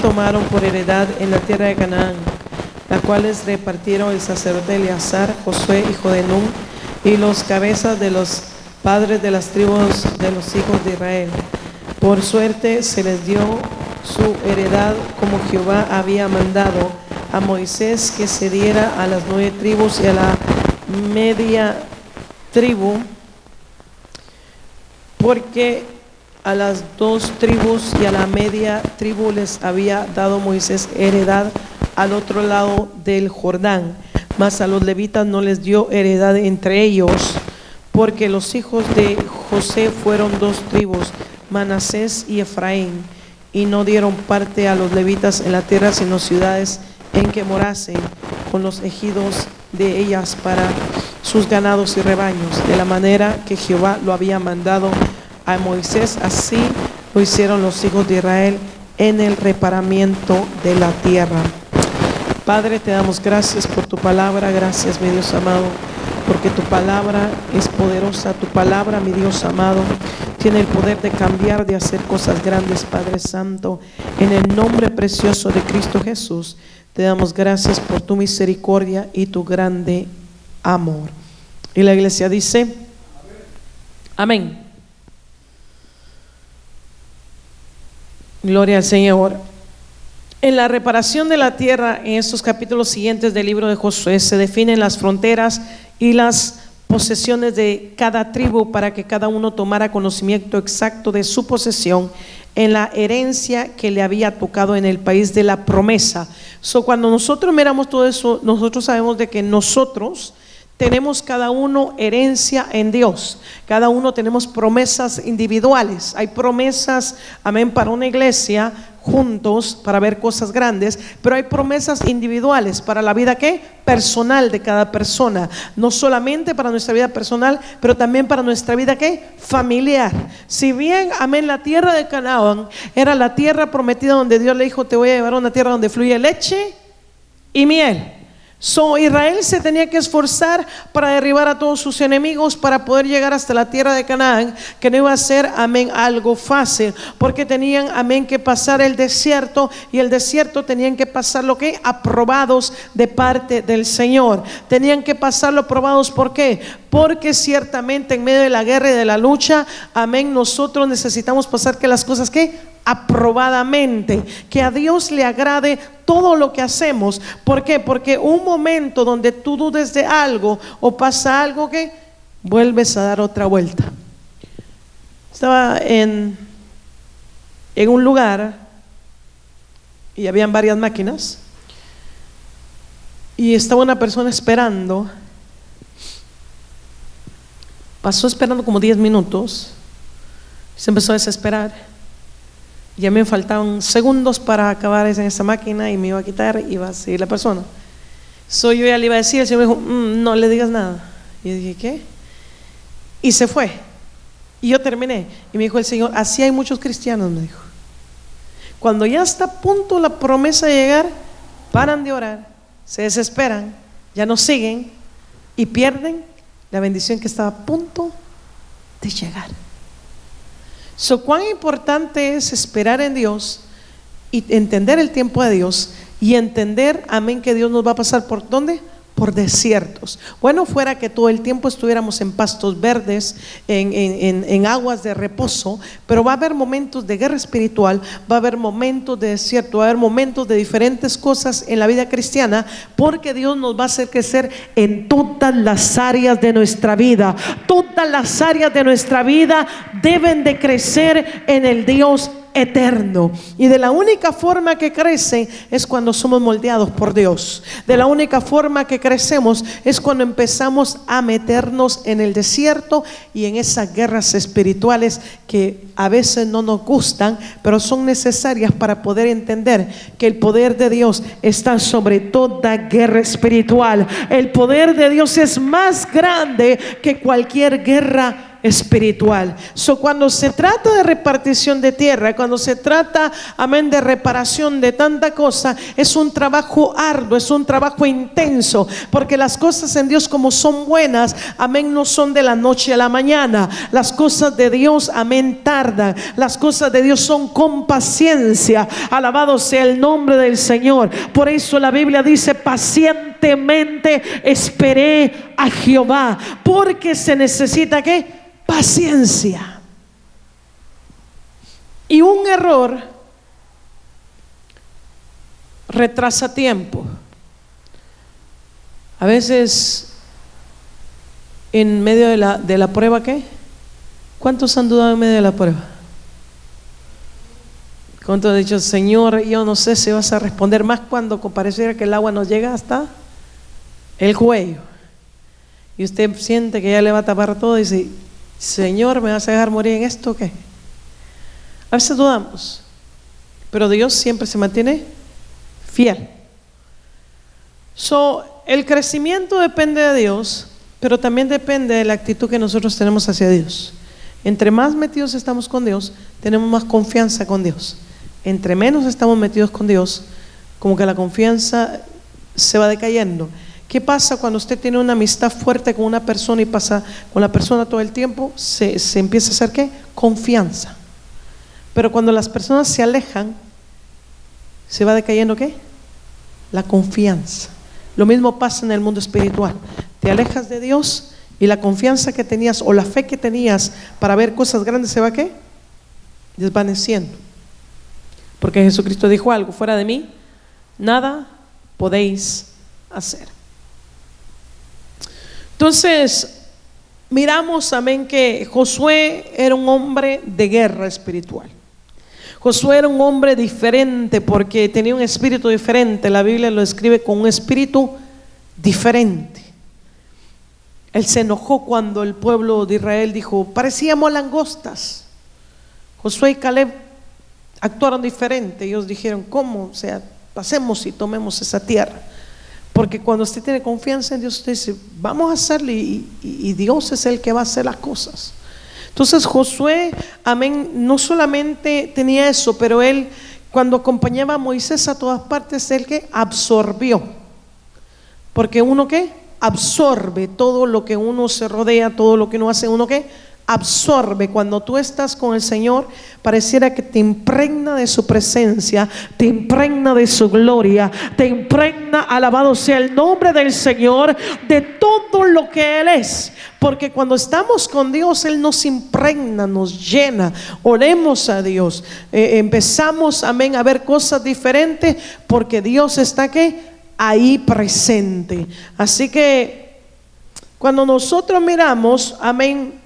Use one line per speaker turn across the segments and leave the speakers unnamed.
tomaron por heredad en la tierra de Canaán, la cuales repartieron el sacerdote Eleazar, Josué, hijo de Nun, y los cabezas de los padres de las tribus de los hijos de Israel. Por suerte se les dio su heredad, como Jehová había mandado a Moisés, que se diera a las 9 tribus y a la media tribu, porque a las 2 tribus y a la media tribu les había dado Moisés heredad al otro lado del Jordán, mas a los levitas no les dio heredad entre ellos, porque los hijos de José fueron 2 tribus, Manasés y Efraín, y no dieron parte a los levitas en la tierra, sino ciudades en que morasen, con los ejidos de ellas para sus ganados y rebaños, de la manera que Jehová lo había mandado a Moisés. Así lo hicieron los hijos de Israel en el reparamiento de la tierra. Padre, te damos gracias por tu palabra. Gracias, mi Dios amado, porque tu palabra es poderosa. Tu palabra, mi Dios amado, tiene el poder de cambiar, de hacer cosas grandes. Padre Santo, en el nombre precioso de Cristo Jesús, te damos gracias por tu misericordia y tu grande amor. Y la iglesia dice: amén. Gloria al Señor. En la reparación de la tierra, en estos capítulos siguientes del libro de Josué, se definen las fronteras y las posesiones de cada tribu, para que cada uno tomara conocimiento exacto de su posesión en la herencia que le había tocado en el país de la promesa. Cuando nosotros miramos todo eso, nosotros sabemos de que nosotros tenemos cada uno herencia en Dios. Cada uno tenemos promesas individuales. Hay promesas, amén, para una iglesia juntos para ver cosas grandes, pero hay promesas individuales para la vida personal de cada persona, no solamente para nuestra vida personal, pero también para nuestra vida familiar. Si bien, amén, la tierra de Canaán era la tierra prometida, donde Dios le dijo: te voy a llevar a una tierra donde fluye leche y miel. Israel se tenía que esforzar para derribar a todos sus enemigos, para poder llegar hasta la tierra de Canaán, que no iba a ser, amén, algo fácil, porque tenían, amén, que pasar el desierto, y el desierto tenían que pasarlo aprobados de parte del Señor. Tenían que pasarlo aprobados. ¿Por qué? Porque ciertamente en medio de la guerra y de la lucha, amén, nosotros necesitamos pasar las cosas aprobadamente, que a Dios le agrade todo lo que hacemos. ¿Por qué? Porque un momento donde tú dudes de algo o pasa algo, vuelves a dar otra vuelta. Estaba en un lugar y habían varias máquinas, y estaba una persona esperando. Pasó esperando como 10 minutos, se empezó a desesperar. Ya me faltaban segundos para acabar en esa máquina, y me iba a quitar y iba a seguir la persona. Yo ya le iba a decir, el Señor me dijo: no le digas nada. Y yo dije: ¿qué? Y se fue. Y yo terminé. Y me dijo el Señor: así hay muchos cristianos, me dijo. Cuando ya está a punto la promesa de llegar, paran de orar, se desesperan, ya no siguen y pierden la bendición que estaba a punto de llegar. Cuán importante es esperar en Dios y entender el tiempo de Dios, y entender, amén, que Dios nos va a pasar ¿por dónde? Por desiertos. Bueno, fuera que todo el tiempo estuviéramos en pastos verdes, en aguas de reposo, pero va a haber momentos de guerra espiritual, va a haber momentos de desierto, va a haber momentos de diferentes cosas en la vida cristiana, porque Dios nos va a hacer crecer en todas las áreas de nuestra vida. Todas las áreas de nuestra vida deben de crecer en el Dios eterno, y de la única forma que crecen es cuando somos moldeados por Dios. De la única forma que crecemos es cuando empezamos a meternos en el desierto y en esas guerras espirituales que a veces no nos gustan, pero son necesarias para poder entender que el poder de Dios está sobre toda guerra espiritual. El poder de Dios es más grande que cualquier guerra espiritual. Cuando se trata de repartición de tierra, cuando se trata, amén, de reparación de tanta cosa, es un trabajo arduo, es un trabajo intenso, porque las cosas en Dios, como son buenas, amén, no son de la noche a la mañana. Las cosas de Dios, amén, tardan. Las cosas de Dios son con paciencia. Alabado sea el nombre del Señor. Por eso la Biblia dice: pacientemente esperé a Jehová, porque se necesita ¿qué? Paciencia. Y un error retrasa tiempo. A veces en medio de la prueba, ¿qué? ¿Cuántos han dudado en medio de la prueba? ¿Cuántos han dicho: Señor, yo no sé si vas a responder? Más cuando pareciera que el agua nos llega hasta el cuello y usted siente que ya le va a tapar todo y dice: Señor, ¿me vas a dejar morir en esto o qué? A veces dudamos, pero Dios siempre se mantiene fiel. El crecimiento depende de Dios, pero también depende de la actitud que nosotros tenemos hacia Dios. Entre más metidos estamos con Dios, tenemos más confianza con Dios. Entre menos estamos metidos con Dios, como que la confianza se va decayendo. ¿Qué pasa cuando usted tiene una amistad fuerte con una persona y pasa con la persona todo el tiempo? Se empieza a hacer ¿qué? Confianza. Pero cuando las personas se alejan, se va decayendo ¿qué? La confianza. Lo mismo pasa en el mundo espiritual. Te alejas de Dios y la confianza que tenías o la fe que tenías para ver cosas grandes se va ¿qué? Desvaneciendo. Porque Jesucristo dijo algo: fuera de mí nada podéis hacer. Entonces miramos, amén, que Josué era un hombre de guerra espiritual. Josué era un hombre diferente porque tenía un espíritu diferente. La Biblia lo describe con un espíritu diferente. Él se enojó cuando el pueblo de Israel dijo: parecíamos langostas. Josué y Caleb actuaron diferente. Ellos dijeron: ¿cómo? O sea, pasemos y tomemos esa tierra. Porque cuando usted tiene confianza en Dios, usted dice: vamos a hacerlo, y Dios es el que va a hacer las cosas. Entonces Josué, amén, no solamente tenía eso, pero él, cuando acompañaba a Moisés a todas partes, él que absorbió. Porque uno que absorbe todo lo que uno se rodea, todo lo que uno hace, uno que absorbe. Cuando tú estás con el Señor, pareciera que te impregna de su presencia, te impregna de su gloria, te impregna, alabado sea el nombre del Señor, de todo lo que Él es. Porque cuando estamos con Dios, Él nos impregna, nos llena. Oremos a Dios, empezamos, amén, a ver cosas diferentes, porque Dios está ¿qué? Ahí presente. Así que cuando nosotros miramos, amén,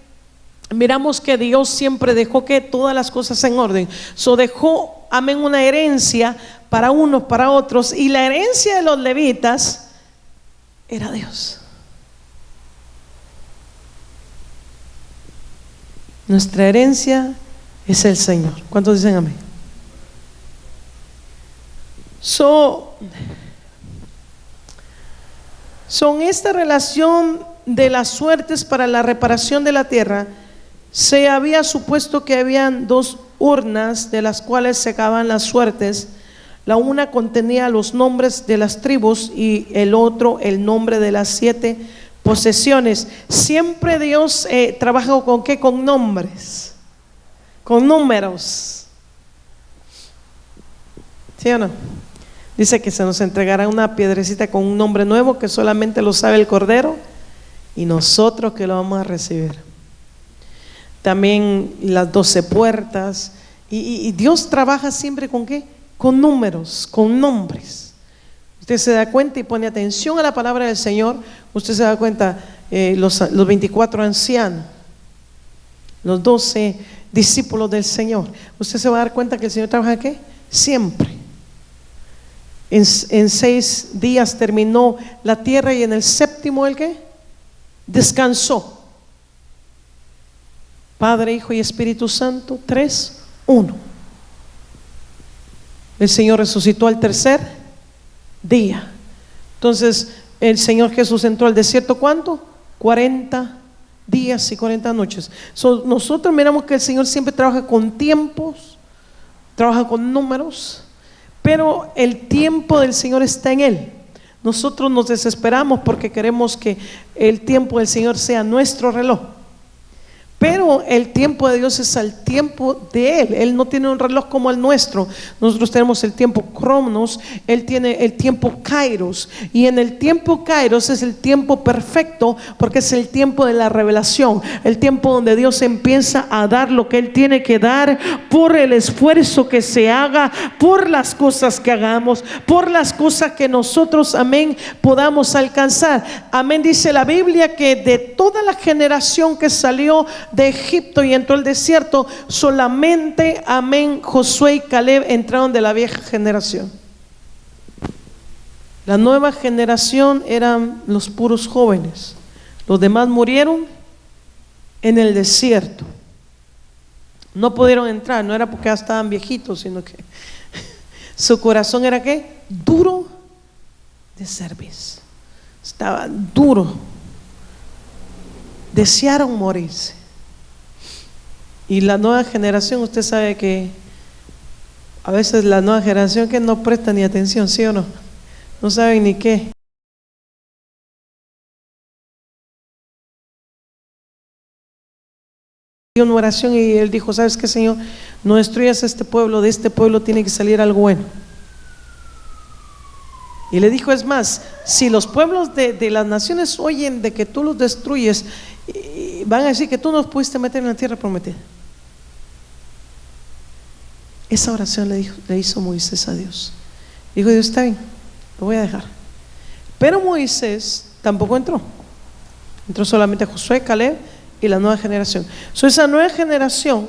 miramos que Dios siempre dejó que todas las cosas en orden. Dejó, amén, una herencia para unos, para otros, y la herencia de los levitas era Dios. Nuestra herencia es el Señor. ¿Cuántos dicen amén? Son esta relación de las suertes para la reparación de la tierra. Se había supuesto que habían dos urnas de las cuales se sacaban las suertes. La una contenía los nombres de las tribus y el otro el nombre de las 7 posesiones. Siempre Dios trabaja ¿con qué? Con nombres, con números. ¿Sí o no? Dice que se nos entregará una piedrecita con un nombre nuevo que solamente lo sabe el Cordero y nosotros que lo vamos a recibir. También las 12 puertas. Y Dios trabaja siempre ¿con qué? Con números, con nombres. Usted se da cuenta y pone atención a la palabra del Señor. Usted se da cuenta, los 24 ancianos, los 12 discípulos del Señor. Usted se va a dar cuenta que el Señor trabaja ¿qué? Siempre. En 6 días terminó la tierra y en el 7º ¿el qué? Descansó. Padre, Hijo y Espíritu Santo, 3, 1. El Señor resucitó al 3er día. Entonces el Señor Jesús entró al desierto ¿cuánto? 40 días y 40 noches. Nosotros miramos que el Señor siempre trabaja con tiempos, trabaja con números, pero el tiempo del Señor está en Él. Nosotros nos desesperamos porque queremos que el tiempo del Señor sea nuestro reloj, pero el tiempo de Dios es el tiempo de Él. Él no tiene un reloj como el nuestro. Nosotros tenemos el tiempo Cronos, Él tiene el tiempo Kairos. Y en el tiempo Kairos es el tiempo perfecto, porque es el tiempo de la revelación, el tiempo donde Dios empieza a dar lo que Él tiene que dar, por el esfuerzo que se haga, por las cosas que hagamos, por las cosas que nosotros, amén, podamos alcanzar. Amén. Dice la Biblia que de toda la generación que salió de Egipto y entró al desierto, solamente, amén, Josué y Caleb entraron de la vieja generación. La nueva generación eran los puros jóvenes. Los demás murieron en el desierto. No pudieron entrar, no era porque ya estaban viejitos, sino que su corazón era ¿qué? Duro de cerviz. Estaba duro. Desearon morirse. Y la nueva generación, usted sabe que a veces la nueva generación que no presta ni atención, ¿sí o no? No saben ni qué. Una oración y él dijo: ¿sabes qué, Señor? No destruyas este pueblo, de este pueblo tiene que salir algo bueno. Y le dijo: es más, si los pueblos de las naciones oyen de que tú los destruyes, van a decir que tú nos pudiste meter en la tierra prometida. Esa oración le hizo Moisés a Dios. Dijo Dios: está bien, lo voy a dejar. Pero Moisés tampoco entró. Entró solamente Josué, Caleb y la nueva generación. Esa nueva generación,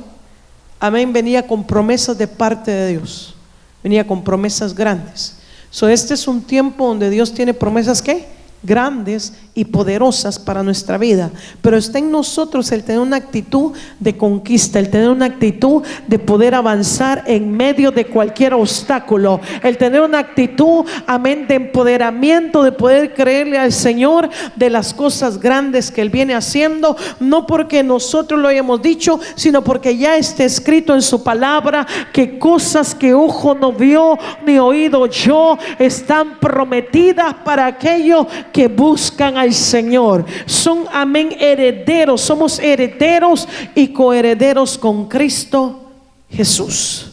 amén, venía con promesas de parte de Dios. Venía con promesas grandes. Este es un tiempo donde Dios tiene promesas ¿qué? Grandes y poderosas para nuestra vida, pero está en nosotros el tener una actitud de conquista, el tener una actitud de poder avanzar en medio de cualquier obstáculo, el tener una actitud, amén, de empoderamiento, de poder creerle al Señor de las cosas grandes que Él viene haciendo, no porque nosotros lo hayamos dicho, sino porque ya está escrito en su palabra que cosas que ojo no vio ni oído oyó están prometidas para aquellos que buscan al Señor. Son, amén, herederos. Somos herederos y coherederos con Cristo Jesús.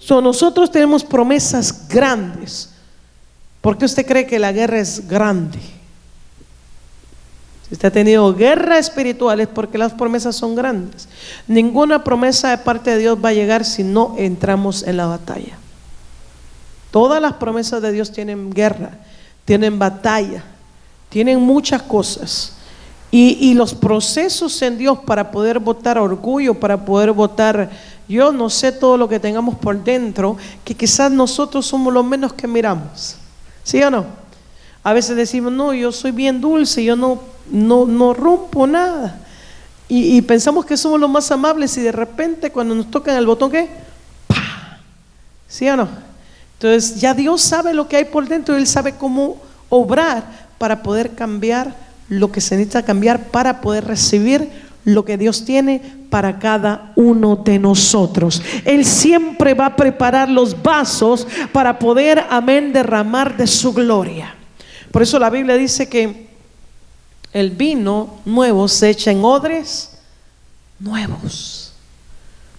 Nosotros tenemos promesas grandes. ¿Por qué usted cree que la guerra es grande? Si usted ha tenido guerra espiritual es porque las promesas son grandes. Ninguna promesa de parte de Dios va a llegar si no entramos en la batalla. Todas las promesas de Dios tienen guerra, tienen batalla, tienen muchas cosas. Y los procesos en Dios para poder botar orgullo, para poder botar, yo no sé, todo lo que tengamos por dentro, que quizás nosotros somos los menos que miramos. ¿Sí o no? A veces decimos: no, yo soy bien dulce, yo no rompo nada. Y pensamos que somos los más amables, y de repente cuando nos tocan el botón, ¿qué? ¡Pah! ¿Sí o no? Entonces ya Dios sabe lo que hay por dentro, Él sabe cómo obrar para poder cambiar lo que se necesita cambiar, para poder recibir lo que Dios tiene para cada uno de nosotros. Él siempre va a preparar los vasos para poder, amén, derramar de su gloria. Por eso la Biblia dice que el vino nuevo se echa en odres nuevos,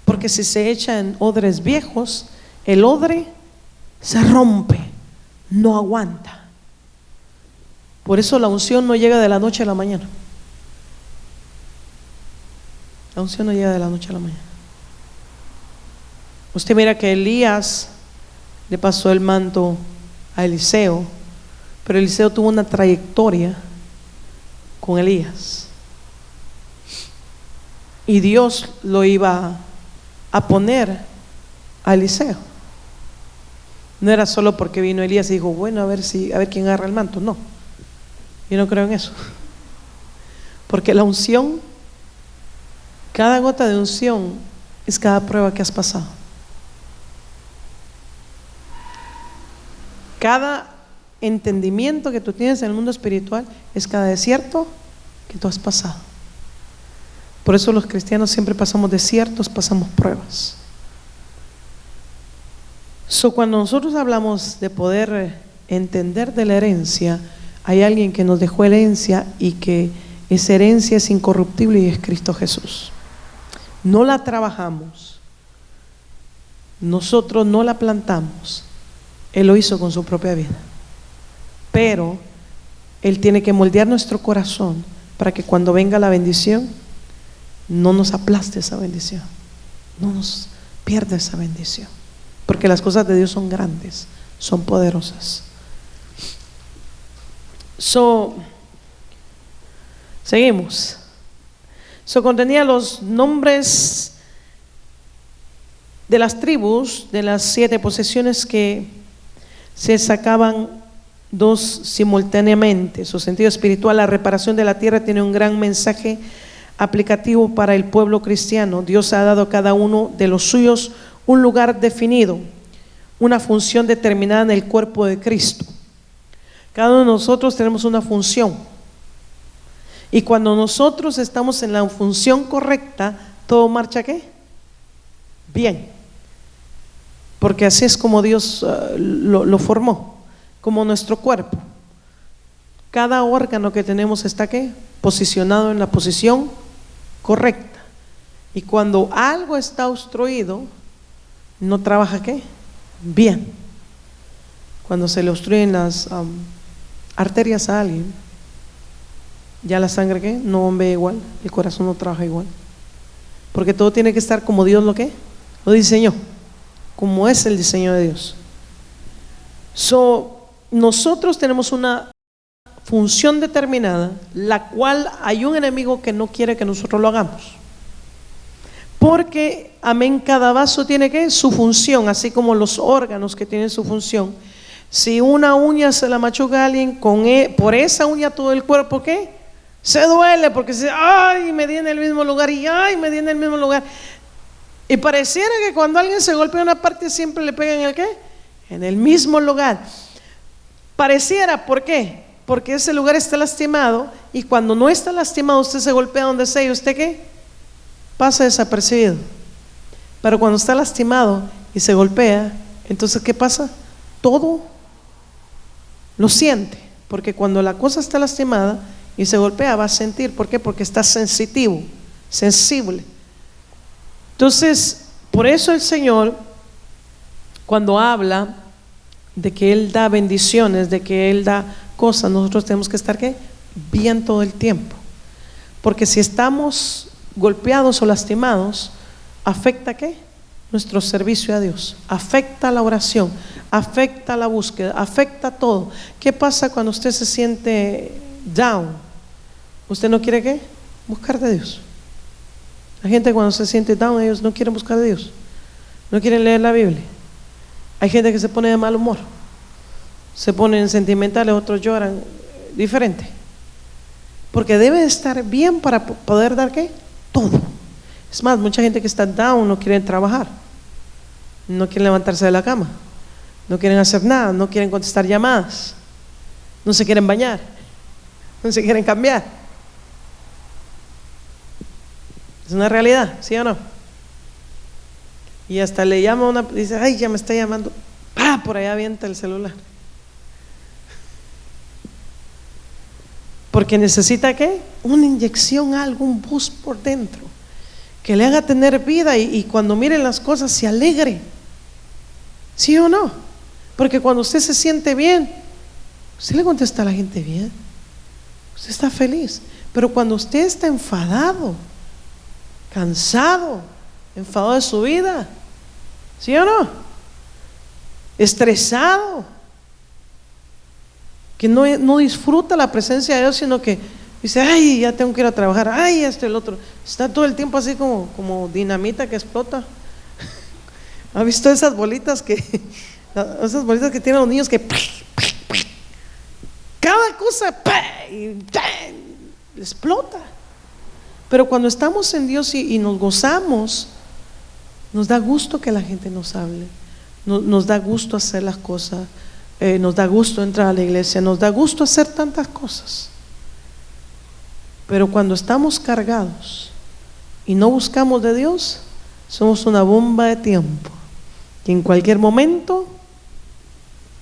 porque si se echa en odres viejos, el odre se rompe, no aguanta. Por eso la unción no llega de la noche a la mañana. La unción no llega de la noche a la mañana. Usted mira que Elías le pasó el manto a Eliseo, pero Eliseo tuvo una trayectoria con Elías, y Dios lo iba a poner a Eliseo. No era solo porque vino Elías y dijo: bueno, a ver quién agarra el manto. No, yo no creo en eso, porque la unción, cada gota de unción es cada prueba que has pasado. Cada entendimiento que tú tienes en el mundo espiritual es cada desierto que tú has pasado. Por eso los cristianos siempre pasamos desiertos, pasamos pruebas. Cuando nosotros hablamos de poder entender de la herencia, hay alguien que nos dejó herencia y que esa herencia es incorruptible y es Cristo Jesús. No la trabajamos, nosotros no la plantamos, Él lo hizo con su propia vida, pero Él tiene que moldear nuestro corazón para que cuando venga la bendición no nos aplaste esa bendición, no nos pierda esa bendición, porque las cosas de Dios son grandes, son poderosas. Seguimos. Contenía los nombres de las tribus, de las 7 posesiones que se sacaban 2 simultáneamente. Su sentido espiritual, la reparación de la tierra, tiene un gran mensaje aplicativo para el pueblo cristiano. Dios ha dado a cada uno de los suyos un lugar definido, una función determinada en el cuerpo de Cristo. Cada uno de nosotros tenemos una función, y cuando nosotros estamos en la función correcta, todo marcha ¿qué? Bien, porque así es como Dios lo formó, como nuestro cuerpo. Cada órgano que tenemos está ¿qué? Posicionado en la posición correcta, y cuando algo está obstruido, no trabaja ¿qué? Bien. Cuando se le obstruyen las arterias a alguien, ya la sangre ¿qué? No bombea igual, el corazón no trabaja igual, porque todo tiene que estar como Dios lo diseñó, como es el diseño de Dios. Nosotros tenemos una función determinada, la cual hay un enemigo que no quiere que nosotros lo hagamos, porque amén, cada vaso tiene ¿qué? Su función, así como los órganos que tienen su función. Si una uña se la machuca a alguien, por esa uña todo el cuerpo ¿qué? Se duele, porque ay, me di en el mismo lugar, y ay, me di en el mismo lugar. Y pareciera que cuando alguien se golpea una parte siempre le pegan en el ¿qué? En el mismo lugar. Pareciera, ¿por qué? Porque ese lugar está lastimado, y cuando no está lastimado usted se golpea donde sea y usted ¿qué? Pasa desapercibido. Pero cuando está lastimado y se golpea, entonces ¿qué pasa? Todo lo siente, porque cuando la cosa está lastimada y se golpea va a sentir. ¿Por qué? Porque está sensitivo, sensible. Entonces, por eso el Señor, cuando habla de que Él da bendiciones, de que Él da cosas, nosotros tenemos que estar ¿qué? Bien todo el tiempo, porque si estamos golpeados o lastimados, afecta ¿qué? Nuestro servicio a Dios, afecta la oración, afecta la búsqueda, afecta todo. ¿Qué pasa cuando usted se siente down? ¿Usted no quiere qué? Buscar de Dios. La gente cuando se siente down, ellos no quieren buscar de Dios, no quieren leer la Biblia. Hay gente que se pone de mal humor, se ponen sentimentales, otros lloran, diferente, porque debe estar bien para poder dar ¿qué? Todo. Es más, mucha gente que está down no quiere trabajar, no quieren levantarse de la cama, no quieren hacer nada, no quieren contestar llamadas, no se quieren bañar, no se quieren cambiar. Es una realidad, ¿sí o no? Y hasta le llama una, dice, ay, ya me está llamando, por allá avienta el celular, porque necesita ¿qué? Una inyección, algo, un boost por dentro, que le haga tener vida, y cuando mire las cosas se alegre, ¿sí o no? Porque cuando usted se siente bien, usted le contesta a la gente bien, usted está feliz. Pero cuando usted está enfadado, cansado, enfadado de su vida, ¿sí o no? Estresado, que no disfruta la presencia de Dios, sino que dice, ay, ya tengo que ir a trabajar, ay, esto y el otro. Está todo el tiempo así como dinamita que explota. ¿Ha visto esas bolitas que tienen los niños que cada cosa explota? Pero cuando estamos en Dios y nos gozamos, nos da gusto que la gente nos hable, nos da gusto hacer las cosas, nos da gusto entrar a la iglesia, nos da gusto hacer tantas cosas. Pero cuando estamos cargados, y no buscamos de Dios, somos una bomba de tiempo que en cualquier momento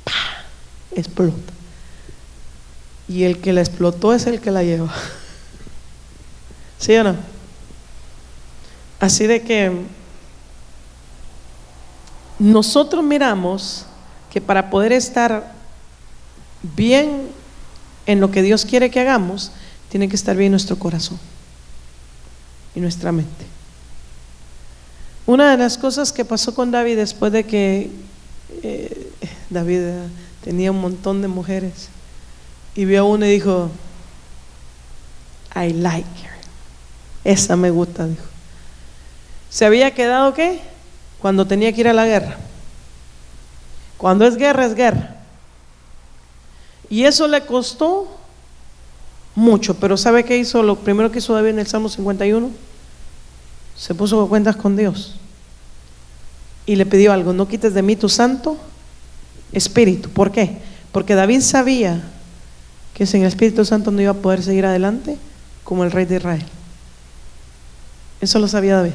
¡pah!, explota. Y el que la explotó es el que la lleva. ¿Sí o no? Así de que nosotros miramos que para poder estar bien en lo que Dios quiere que hagamos, tiene que estar bien nuestro corazón y nuestra mente. Una de las cosas que pasó con David después de que David tenía un montón de mujeres y vio a una y dijo: I like her, esa me gusta, dijo. Se había quedado ¿qué? Cuando tenía que ir a la guerra. Cuando es guerra, es guerra. Y eso le costó mucho, pero ¿sabe qué hizo? Lo primero que hizo David en el Salmo 51, se puso a cuentas con Dios y le pidió algo: no quites de mí tu santo espíritu. ¿Por qué? Porque David sabía que sin el Espíritu Santo no iba a poder seguir adelante como el rey de Israel. Eso lo sabía David.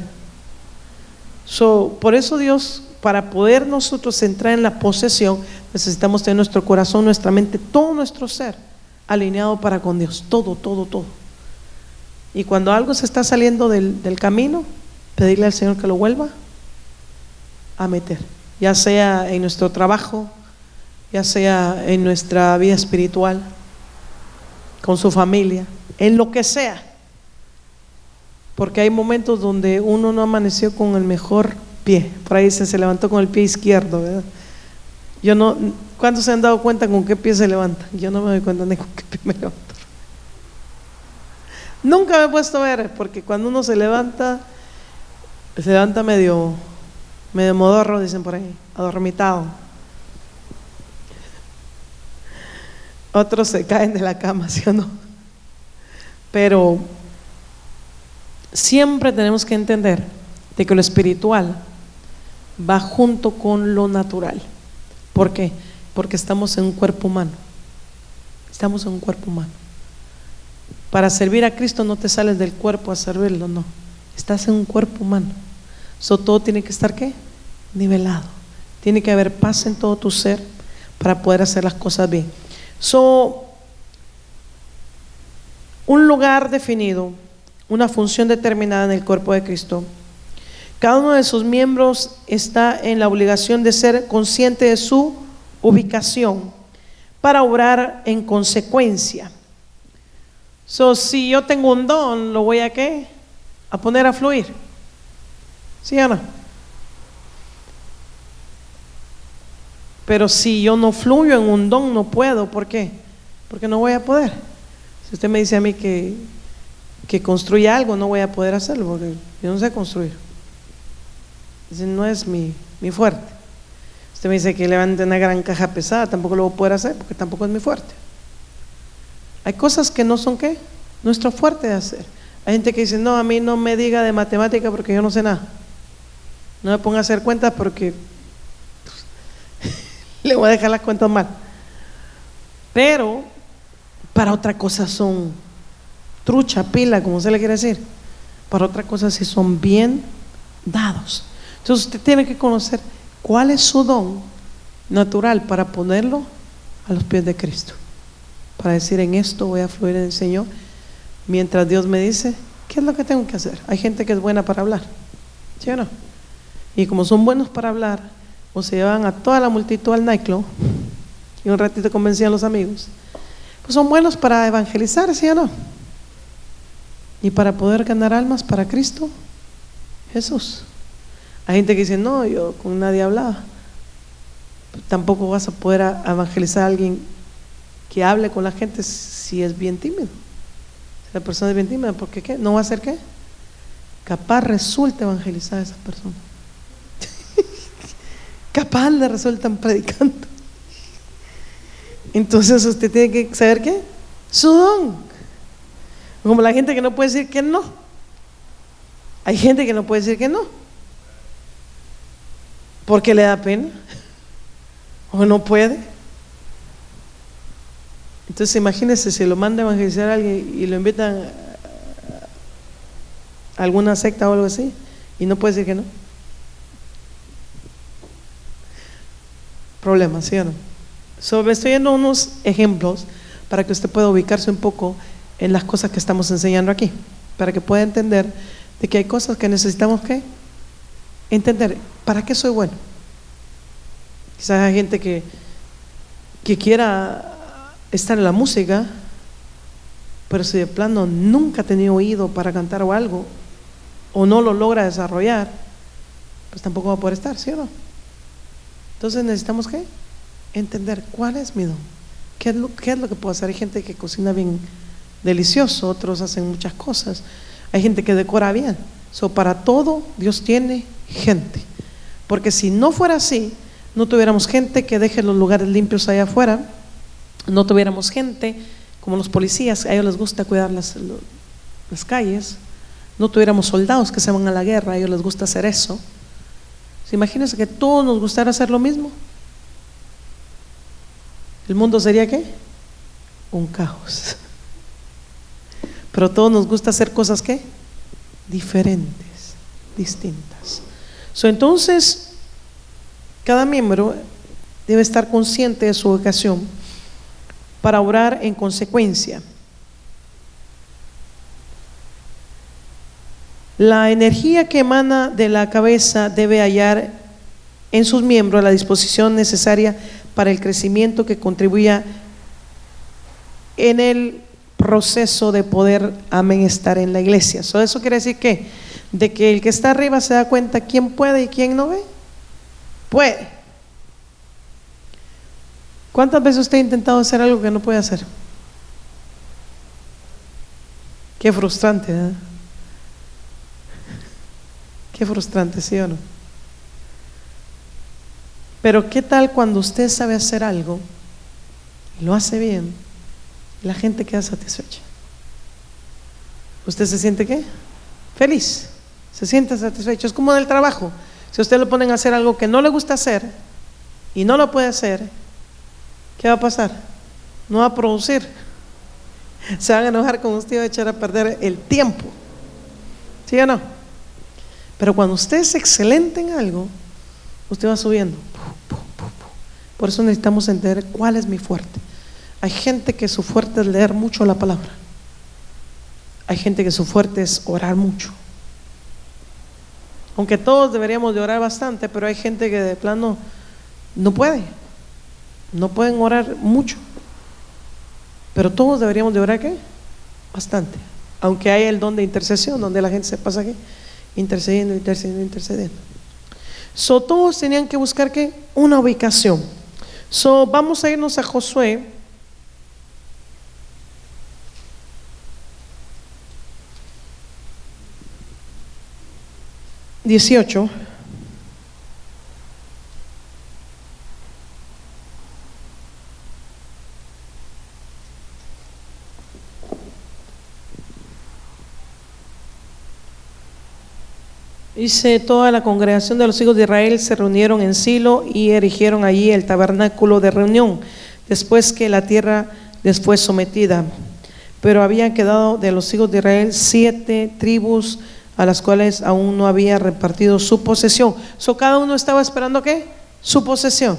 Por eso Dios, para poder nosotros entrar en la posesión, necesitamos tener nuestro corazón, nuestra mente, todo nuestro ser alineado para con Dios, todo. Y cuando algo se está saliendo del camino, pedirle al Señor que lo vuelva a meter, ya sea en nuestro trabajo, ya sea en nuestra vida espiritual, con su familia, en lo que sea. Porque hay momentos donde uno no amaneció con el mejor pie. Por ahí se levantó con el pie izquierdo, ¿verdad? Yo no, ¿cuántos se han dado cuenta con qué pie se levanta? Yo no me doy cuenta ni con qué pie me levanto. Nunca me he puesto a ver, porque cuando uno se levanta medio modorro, dicen por ahí, adormitado. Otros se caen de la cama, ¿sí o no? Pero siempre tenemos que entender de que lo espiritual va junto con lo natural. ¿Por qué? Porque estamos en un cuerpo humano. Estamos en un cuerpo humano. Para servir a Cristo no te sales del cuerpo a servirlo, no. Estás en un cuerpo humano. Todo tiene que estar ¿qué? Nivelado. Tiene que haber paz en todo tu ser para poder hacer las cosas bien. Un lugar definido, una función determinada en el cuerpo de Cristo. Cada uno de sus miembros está en la obligación de ser consciente de su ubicación para obrar en consecuencia. Si yo tengo un don, ¿lo voy a qué? A poner a fluir. ¿Sí o no? Pero si yo no fluyo en un don, no puedo. ¿Por qué? Porque no voy a poder. Si usted me dice a mí que construya algo, no voy a poder hacerlo porque yo no sé construir. Ese no es mi fuerte. Usted me dice que levante una gran caja pesada, tampoco lo voy a poder hacer porque tampoco es mi fuerte. Hay cosas que no son ¿qué? Nuestro fuerte de hacer. Hay gente que dice: no, a mí no me diga de matemática porque yo no sé nada. No me ponga a hacer cuentas porque le voy a dejar las cuentas mal. Pero para otra cosa son trucha, pila, como se le quiere decir. Para otra cosa sí son bien dados. Entonces usted tiene que conocer cuál es su don natural para ponerlo a los pies de Cristo, para decir: en esto voy a fluir en el Señor, mientras Dios me dice qué es lo que tengo que hacer. Hay gente que es buena para hablar, ¿sí o no? Y como son buenos para hablar, o se llevan a toda la multitud al nightclub y un ratito convencían a los amigos, pues son buenos para evangelizar, ¿sí o no? Y para poder ganar almas para Cristo Jesús. Hay gente que dice: no, yo con nadie hablaba. Tampoco vas a poder evangelizar a alguien que hable con la gente si es bien tímido. Si la persona es bien tímida, ¿porque qué? ¿No va a ser qué? Capaz resulta evangelizar a esa persona. Capaz le resultan predicando. Entonces usted tiene que saber ¿qué? Su don. Como la gente que no puede decir que no. Hay gente que no puede decir que no porque le da pena o no puede. Entonces imagínese si lo manda a evangelizar a alguien y lo invitan alguna secta o algo así, y no puede decir que no. Problema, ¿sí o no? Me estoy dando unos ejemplos para que usted pueda ubicarse un poco en las cosas que estamos enseñando aquí, para que pueda entender de que hay cosas que necesitamos que entender. ¿Para qué soy bueno? Quizás hay gente que quiera estar en la música, pero si de plano nunca ha tenido oído para cantar o algo, o no lo logra desarrollar, pues tampoco va a poder estar, ¿sí o no? Entonces necesitamos ¿qué? Entender cuál es mi don, qué es lo que puedo hacer. Hay gente que cocina bien delicioso, otros hacen muchas cosas, hay gente que decora bien. Para todo Dios tiene gente, porque si no fuera así, no tuviéramos gente que deje los lugares limpios allá afuera, no tuviéramos gente como los policías, a ellos les gusta cuidar las calles, no tuviéramos soldados que se van a la guerra, a ellos les gusta hacer eso. Imagínense que todos nos gustara hacer lo mismo, el mundo sería ¿qué? Un caos. Pero todos nos gusta hacer cosas ¿qué? Diferentes, distintas. Entonces, cada miembro debe estar consciente de su vocación para obrar en consecuencia. La energía que emana de la cabeza debe hallar en sus miembros la disposición necesaria para el crecimiento que contribuya en el proceso de poder, amén, estar en la iglesia. Eso quiere decir que de que el que está arriba se da cuenta quién puede y quién no ve. Puede. ¿Cuántas veces usted ha intentado hacer algo que no puede hacer? Qué frustrante, ¿verdad? Qué frustrante, ¿sí o no? Pero ¿qué tal cuando usted sabe hacer algo y lo hace bien y la gente queda satisfecha? ¿Usted se siente qué? Feliz, se siente satisfecho. Es como en el trabajo. Si usted lo ponen a hacer algo que no le gusta hacer y no lo puede hacer, ¿qué va a pasar? No va a producir. Se van a enojar con usted y va a echar a perder el tiempo. ¿Sí o no? Pero cuando usted es excelente en algo, usted va subiendo. Por eso necesitamos entender cuál es mi fuerte. Hay gente que su fuerte es leer mucho la palabra. Hay gente que su fuerte es orar mucho. Aunque todos deberíamos de orar bastante, pero hay gente que de plano no puede. No pueden orar mucho. Pero todos deberíamos de orar ¿qué? Bastante. Aunque hay el don de intercesión, donde la gente se pasa ¿qué? Intercediendo. Todos tenían que buscar ¿qué? Una ubicación. Vamos a irnos a Josué 18. Dice: toda la congregación de los hijos de Israel se reunieron en Silo y erigieron allí el tabernáculo de reunión, después que la tierra les fue sometida. Pero habían quedado de los hijos de Israel 7 tribus, a las cuales aún no había repartido su posesión. Cada uno estaba esperando ¿qué? Su posesión.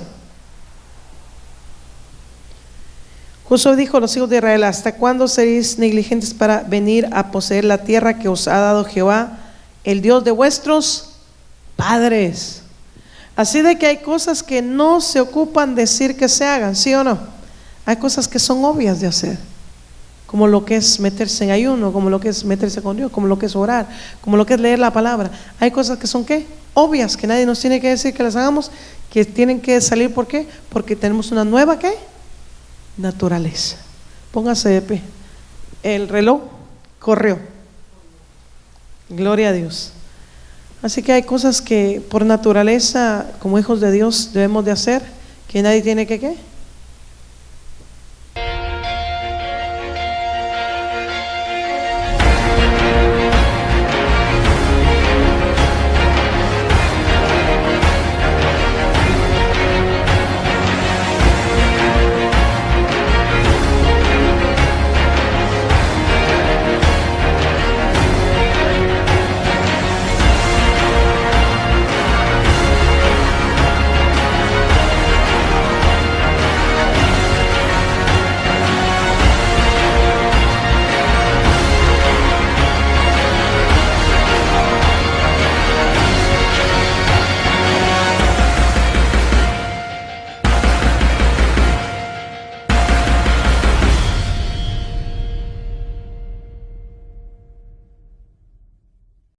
Josué dijo a los hijos de Israel: ¿hasta cuándo seréis negligentes para venir a poseer la tierra que os ha dado Jehová, el Dios de vuestros padres? Así de que hay cosas que no se ocupan decir que se hagan, ¿sí o no? Hay cosas que son obvias de hacer, como lo que es meterse en ayuno, como lo que es meterse con Dios, como lo que es orar, como lo que es leer la palabra. Hay cosas que son ¿qué? Obvias, que nadie nos tiene que decir que las hagamos, que tienen que salir. ¿Por qué? Porque tenemos una nueva ¿qué? Naturaleza. Póngase de pie. El reloj corrió. Gloria a Dios. Así que hay cosas que por naturaleza, como hijos de Dios, debemos de hacer, que nadie tiene que ¿qué?